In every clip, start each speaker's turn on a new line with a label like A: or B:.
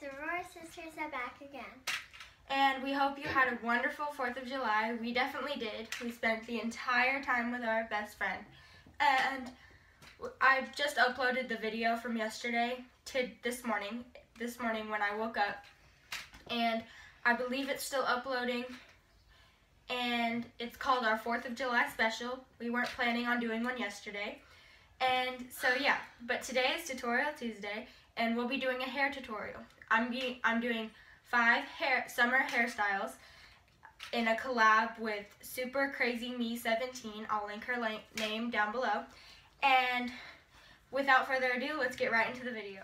A: Aurora sisters are back again.
B: And we hope you had a wonderful 4th of July. We definitely did. We spent the entire time with our best friend. And I just uploaded the video from yesterday to this morning when I woke up. And I believe it's still uploading. And it's called our 4th of July special. We weren't planning on doing one yesterday. And so yeah, but today is Tutorial Tuesday, and we'll be doing a hair tutorial. I'm doing 5 summer hairstyles in a collab with Super Crazy Me 17. I'll link her name down below. And without further ado, let's get right into the video.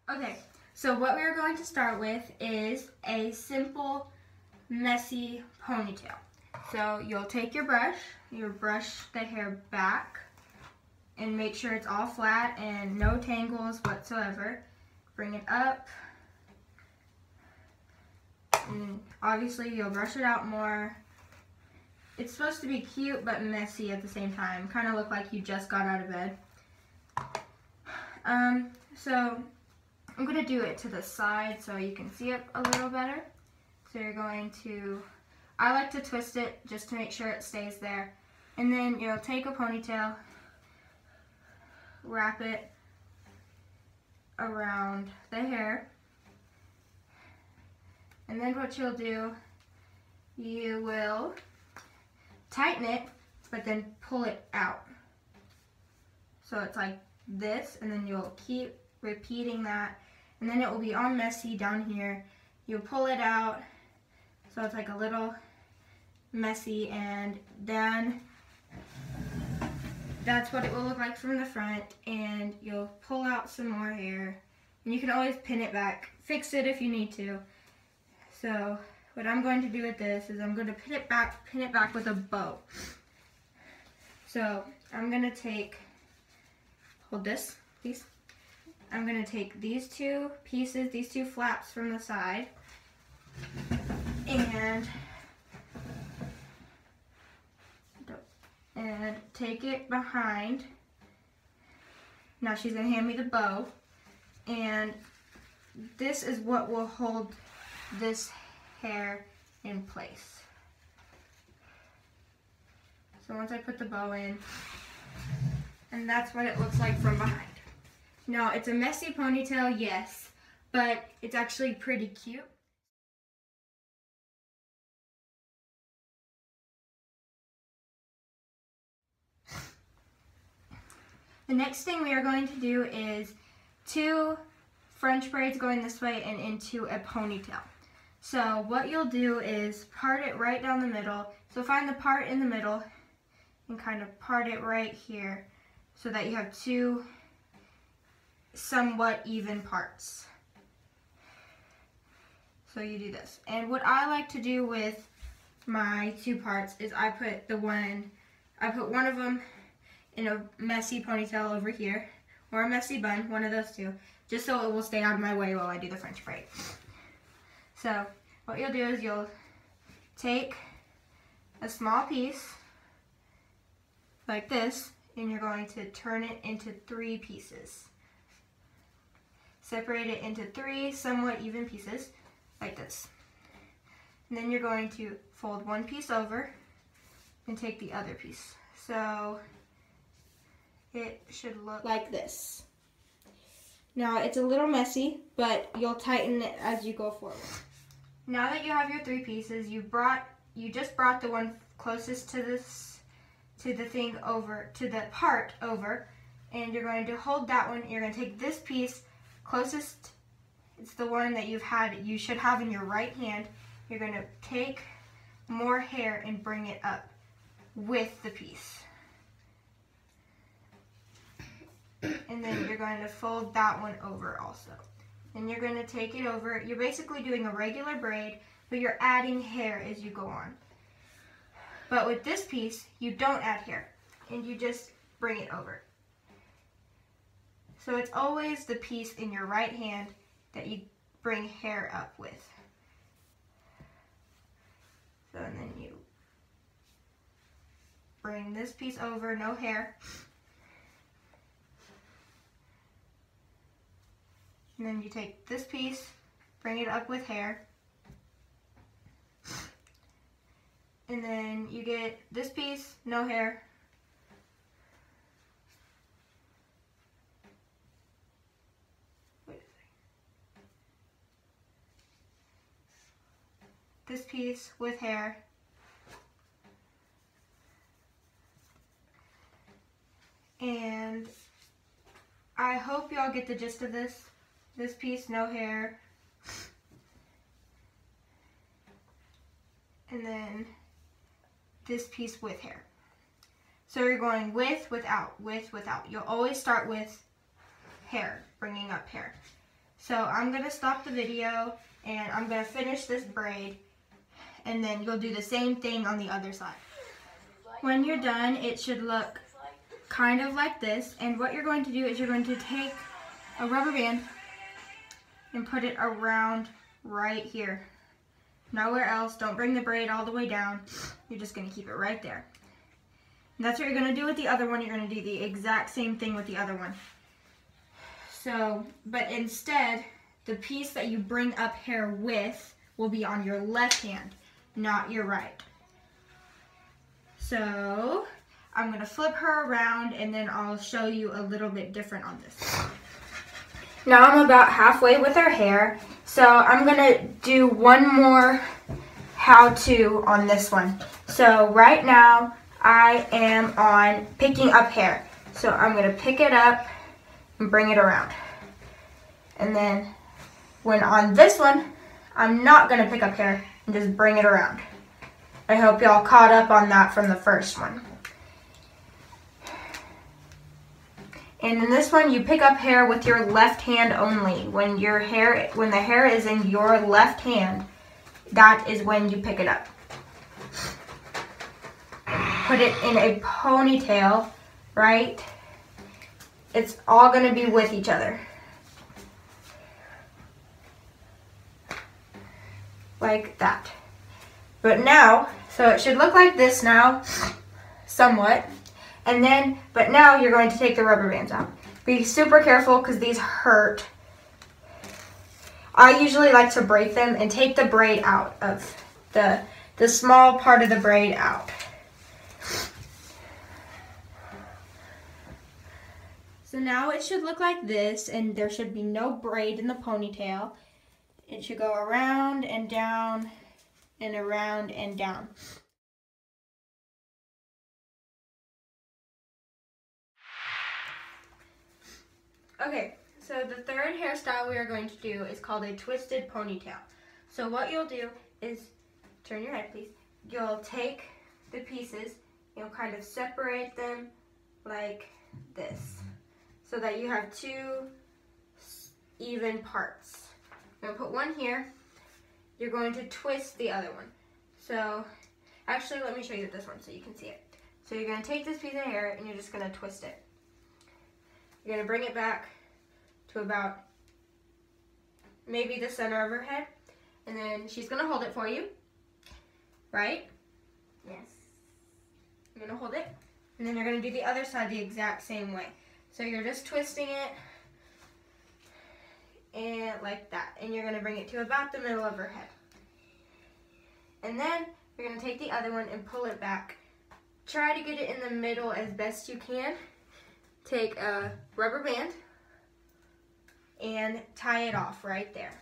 B: Okay, so what we're going to start with is a simple, messy ponytail. So you'll take your brush the hair back, and make sure it's all flat and no tangles whatsoever. Bring it up, and obviously you'll brush it out more. It's supposed to be cute but messy at the same time, kind of look like you just got out of bed. So I'm going to do it to the side so you can see it a little better. So you're going to, I like to twist it just to make sure it stays there. And then you'll take a ponytail, wrap it around the hair. And then what you'll do, you will tighten it, but then pull it out. So it's like this, and then you'll keep repeating that. And then it will be all messy down here. You'll pull it out, so it's like a little messy, and then that's what it will look like from the front. And you'll pull out some more hair, and you can always pin it back, fix it if you need to. So what I'm going to do with this is I'm going to pin it back with a bow. So I'm going to hold this, please. I'm going to take these two pieces, these two flaps from the side, and take it behind. Now she's going to hand me the bow, and this is what will hold this hair in place. So once I put the bow in, and that's what it looks like from behind. Now, it's a messy ponytail, yes, but it's actually pretty cute. The next thing we are going to do is 2 French braids going this way and into a ponytail. So what you'll do is part it right down the middle. So find the part in the middle and kind of part it right here so that you have 2 somewhat even parts. So you do this. And what I like to do with my 2 parts is I put one of them in a messy ponytail over here, or a messy bun, one of those 2, just so it will stay out of my way while I do the French braid. So what you'll do is you'll take a small piece like this, and you're going to turn it into 3 pieces. Separate it into 3 somewhat even pieces, like this. And then you're going to fold one piece over and take the other piece. So it should look like this. Now it's a little messy, but you'll tighten it as you go forward. Now that you have your 3 pieces, you just brought the one closest to the part over, and you're going to hold that one. You're going to take this piece closest, it's the one that you should have in your right hand. You're going to take more hair and bring it up with the piece. And then you're going to fold that one over also. And you're going to take it over. You're basically doing a regular braid, but you're adding hair as you go on. But with this piece, you don't add hair, and you just bring it over. So it's always the piece in your right hand that you bring hair up with. So and then bring this piece over, no hair. And then you take this piece, bring it up with hair. And then you get this piece, no hair. This piece with hair. And I hope y'all get the gist of this. This piece, no hair. And then this piece with hair. So you're going with, without, with, without. You'll always start with hair, bringing up hair. So I'm going to stop the video and I'm going to finish this braid, and then you'll do the same thing on the other side. When you're done, it should look kind of like this, and what you're going to do is you're going to take a rubber band and put it around right here. Nowhere else. Don't bring the braid all the way down. You're just going to keep it right there. And that's what you're going to do with the other one. You're going to do the exact same thing with the other one. So, but instead, the piece that you bring up hair with will be on your left hand, not your right. So, I'm going to flip her around and then I'll show you a little bit different on this. Now I'm about halfway with her hair, so I'm going to do one more how-to on this one. So right now I am on picking up hair. So I'm going to pick it up and bring it around. And then when on this one, I'm not going to pick up hair and just bring it around. I hope y'all caught up on that from the first one. And in this one, you pick up hair with your left hand only. When the hair is in your left hand, that is when you pick it up. Put it in a ponytail, right? It's all going to be with each other. Like that. But now, so it should look like this now, somewhat. And then, but now you're going to take the rubber bands out. Be super careful because these hurt. I usually like to braid them and take the braid out of the small part of the braid out. So now it should look like this, and there should be no braid in the ponytail. It should go around and down and around and down. Okay, so the third hairstyle we are going to do is called a twisted ponytail. So what you'll do is, turn your head please, you'll take the pieces, you'll kind of separate them like this, so that you have two even parts. I'm going to put one here, you're going to twist the other one. So, actually let me show you this one so you can see it. So you're going to take this piece of hair and you're just going to twist it. You're going to bring it back to about maybe the center of her head. And then she's going to hold it for you. Right?
A: Yes.
B: You're going to hold it. And then you're going to do the other side the exact same way. So you're just twisting it and like that. And you're going to bring it to about the middle of her head. And then you're going to take the other one and pull it back. Try to get it in the middle as best you can. Take a rubber band and tie it off right there.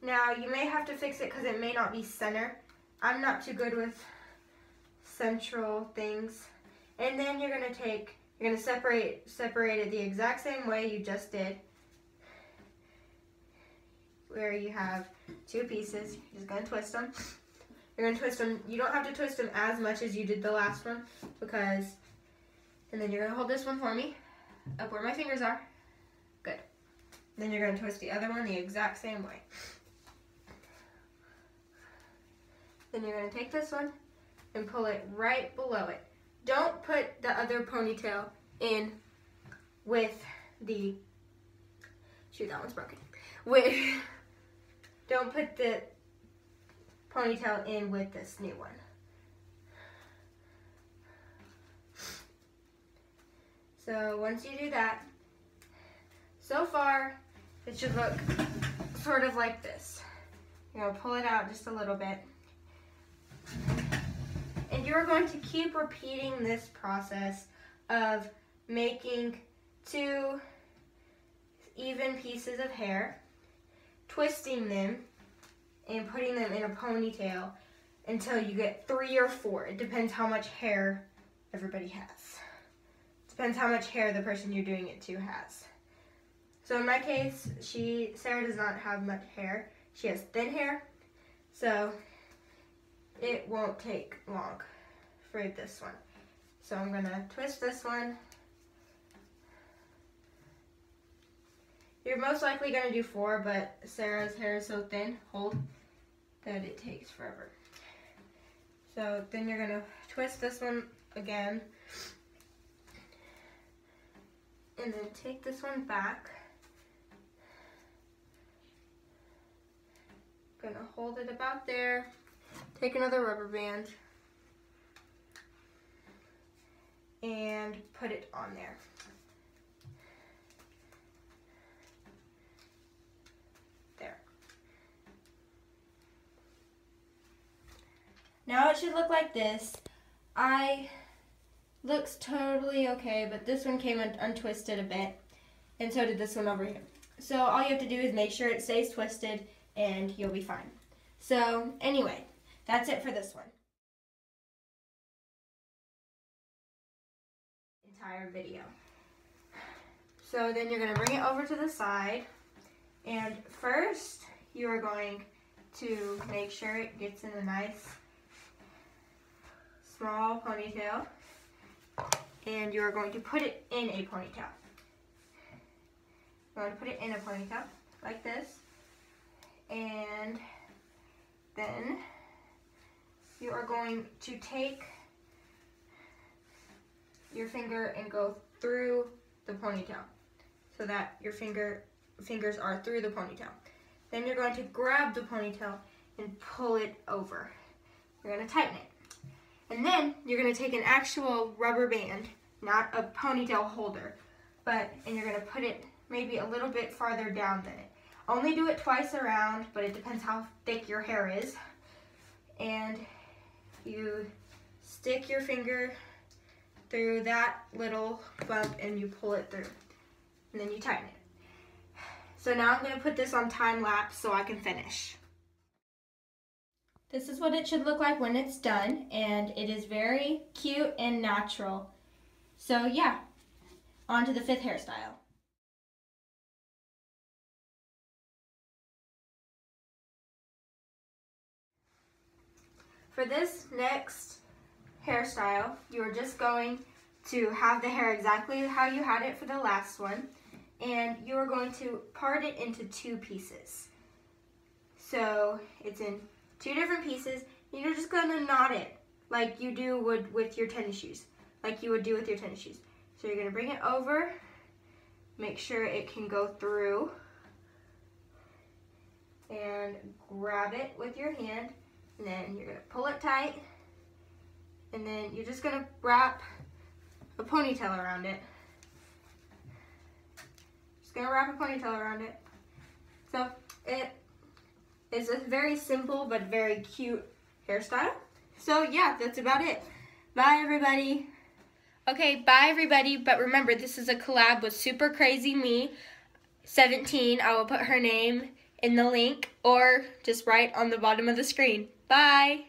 B: Now you may have to fix it because it may not be center. I'm not too good with central things. And then you're going to separate it the exact same way you just did. Where you have two pieces, you're just going to twist them. You're going to twist them. You don't have to twist them as much as you did the last one because, and then you're going to hold this one for me, up where my fingers are. Good. Then you're going to twist the other one the exact same way. Then you're going to take this one and pull it right below it. Don't put the other ponytail in with the, shoot, that one's broken. Don't put the ponytail in with this new one. So once you do that, so far it should look sort of like this. You're going to pull it out just a little bit. And you're going to keep repeating this process of making 2 even pieces of hair, twisting them, and putting them in a ponytail until you get 3 or 4. It depends how much hair everybody has. Depends how much hair the person you're doing it to has. So in my case, Sarah does not have much hair. She has thin hair, so it won't take long for this one. So I'm gonna twist this one. You're most likely gonna do 4, but Sarah's hair is so thin, that it takes forever. So then you're gonna twist this one again, and then take this one back. Gonna hold it about there. Take another rubber band and put it on there. There. Now it should look like this. Looks totally okay, but this one came untwisted a bit, and so did this one over here. So all you have to do is make sure it stays twisted, and you'll be fine. So anyway, that's it for this one. Entire video. So then you're going to bring it over to the side, and first you are going to make sure it gets in a nice small ponytail, and you're going to put it in a ponytail. You're going to put it in a ponytail like this, and then you are going to take your finger and go through the ponytail so that your fingers are through the ponytail. Then you're going to grab the ponytail and pull it over. You're going to tighten it. And then you're going to take an actual rubber band, not a ponytail holder, and you're going to put it maybe a little bit farther down than it. Only do it twice around, but it depends how thick your hair is. And you stick your finger through that little bump and you pull it through. And then you tighten it. So now I'm going to put this on time lapse so I can finish. This is what it should look like when it's done, and it is very cute and natural. So yeah, on to the 5th hairstyle. For this next hairstyle, you're just going to have the hair exactly how you had it for the last one, and you're going to part it into 2 pieces. So it's in 2 different pieces, and you're just going to knot it like you would with your tennis shoes, like you would do with your tennis shoes. So you're going to bring it over, make sure it can go through, and grab it with your hand, and then you're going to pull it tight, and then you're just going to wrap a ponytail around it. Just going to wrap a ponytail around it. So it is a very simple but very cute hairstyle. So yeah, that's about it. Bye everybody. Okay, bye everybody, but remember this is a collab with Super Crazy Me 17. I will put her name in the link or just right on the bottom of the screen. Bye.